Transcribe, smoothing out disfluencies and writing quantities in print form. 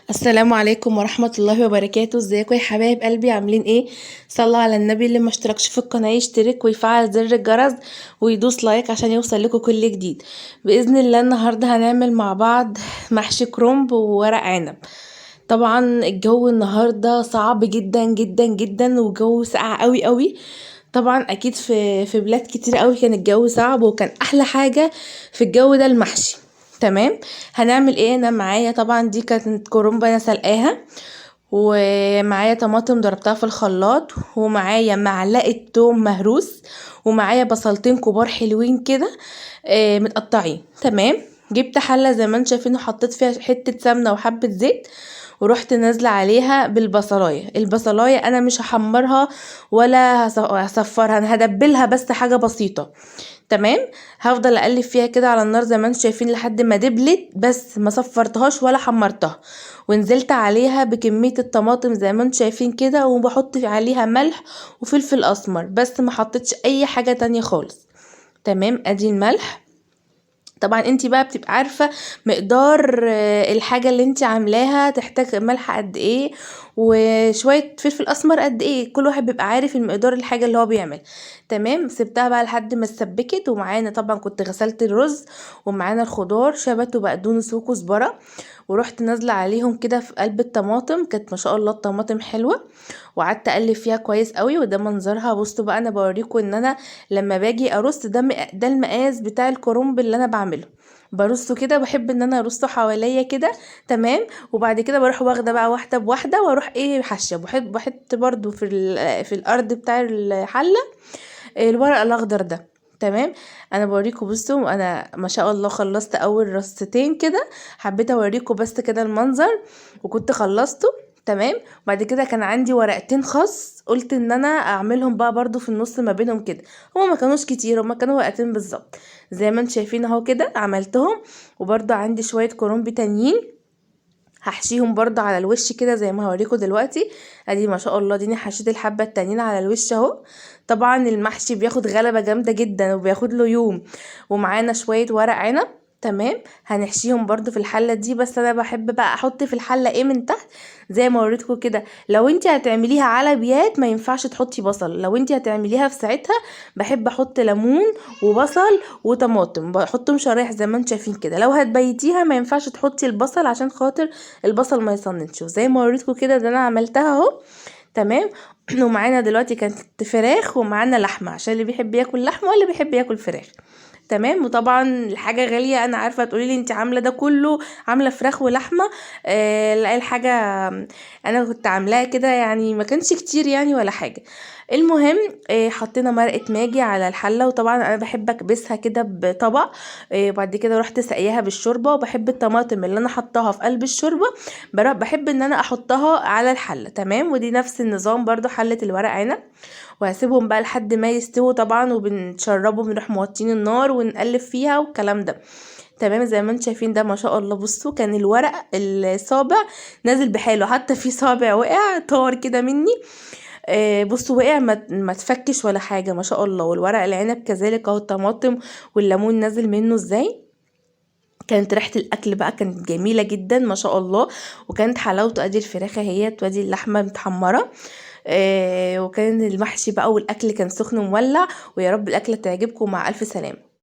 السلام عليكم ورحمة الله وبركاته. ازيكم يا حبايب قلبي؟ عاملين ايه؟ صلوا على النبي. اللي ما اشتركش في القناة يشترك ويفعل زر الجرس ويدوس لايك عشان يوصل لكم كل جديد. بإذن الله النهاردة هنعمل مع بعض محشي كرنب وورق عنب. طبعا الجو النهاردة صعب جدا جدا جدا وجو ساقع قوي قوي. طبعا اكيد في بلاد كتير قوي كان الجو صعب، وكان احلى حاجة في الجو ده المحشي. تمام. هنعمل ايه؟ انا معايا طبعا دي كانت كرومبة انا سلقاها، ومعايا طماطم ضربتها في الخلاط، ومعايا معلقة توم مهروس، ومعايا بصلتين كبار حلوين كده متقطعين. تمام. جبت حلة زي ما انتم شايفين وحطيت فيها حتة سمنة وحبة زيت، ورحت نازلة عليها بالبصلاية. البصلاية انا مش هحمرها ولا هصفرها، انا هدبلها بس حاجة بسيطة. تمام. هفضل اقلب فيها كده على النار زي ما انتم شايفين لحد ما دبلت، بس ما صفرتهاش ولا حمرتها. ونزلت عليها بكمية الطماطم زي ما انتم شايفين كده، وبحط عليها ملح وفلفل اسمر، بس ما حطيتش اي حاجة تانية خالص. تمام. ادي الملح. طبعا انتي بقى بتبقى عارفة مقدار الحاجة اللي انتي عاملاها تحتاج ملح قد ايه، وشوية فلفل اسمر قد ايه. كل واحد بيبقى عارف المقدار الحاجة اللي هو بيعمل. تمام. سبتها بقى لحد ما اتسبكت، ومعانا طبعا كنت غسلت الرز، ومعانا الخضار شبت وبقدونس وكزبرة، ورحت نازلة عليهم كده في قلب الطماطم. كانت ما شاء الله الطماطم حلوة، وقعدت اقلب فيها كويس قوي. وده منظرها. بصوا بقى انا بوريكم ان انا لما باجي ارص ده المقاس بتاع الكرنب اللي انا بعمله. برصه كده، بحب ان انا ارصه حواليا كده. تمام. وبعد كده بروح واخده بقى واحده بواحده، واروح ايه حاشيه. بحط برضو في الارض بتاع الحله الورق الاخضر ده. تمام. انا بوريكم. بصوا انا ما شاء الله خلصت اول رصتين كده، حبيت اوريكم بس كده المنظر، وكنت خلصته. تمام. بعد كده كان عندي ورقتين خاص، قلت ان انا اعملهم بقى برضو في النص ما بينهم كده. هما ما كانوش كتير، هما كانوا ورقتين بالظبط زي ما انتم شايفين اهو كده عملتهم. وبرضو عندي شوية كرنب تانيين هحشيهم برضه على الوش كده زي ما هوريكم دلوقتي. ادي ما شاء الله ديني حشيت الحبة التانيين على الوش اهو. طبعا المحشي بياخد غلبة جامدة جدا وبياخد له يوم. ومعانا شوية ورق عنب. تمام. هنحشيهم برضو في الحلة دي، بس انا بحب بقى احط في الحلة ايه من تحت زي ما وريتكم كده. لو انت هتعمليها على بيات ما ينفعش تحطي بصل، لو انت هتعمليها في ساعتها بحب احط ليمون وبصل وطماطم، بحطهم شرايح زي ما انتم شايفين كده. لو هتبيتيها ما ينفعش تحطي البصل عشان خاطر البصل ما يصننش. وزي ما وريتكم كده ده انا عملتها اهو. تمام. ومعانا دلوقتي كانت فراخ ومعانا لحمه، عشان اللي بيحب ياكل لحمه واللي بيحب ياكل فراخ. تمام. وطبعا الحاجه غاليه، انا عارفه تقولي لي انت عامله ده كله، عامله فراخ ولحمه. لا الحاجه انا كنت عاملاها كده يعني ما كانش كتير يعني ولا حاجه. المهم حطينا مرقه ماجي على الحله، وطبعا انا بحب اكبسها كده بطبق. بعد كده رحت سقياها بالشوربه، وبحب الطماطم اللي انا حطاها في قلب الشوربه بحب ان انا احطها على الحله. تمام. ودي نفس النظام برضو حله الورق عنب. وهسيبهم بقى لحد ما يستووا طبعا، وبنشربه بنروح موطين النار ونقلب فيها والكلام ده. تمام. زي ما انتم شايفين ده ما شاء الله. بصوا كان الورق الصابع نازل بحاله، حتى في صابع وقع طار كده مني. بصوا وقع ما تفكش ولا حاجه ما شاء الله. والورق العنب كذلك اهو، الطماطم والليمون نازل منه ازاي. كانت ريحه الاكل بقى كانت جميله جدا ما شاء الله. وكانت حلاوته ادي الفراخ اهيت، وادي اللحمه متحمره. وكان المحشي بقى والاكل كان سخن ومولع. ويا رب الاكله تعجبكم. مع الف سلامه.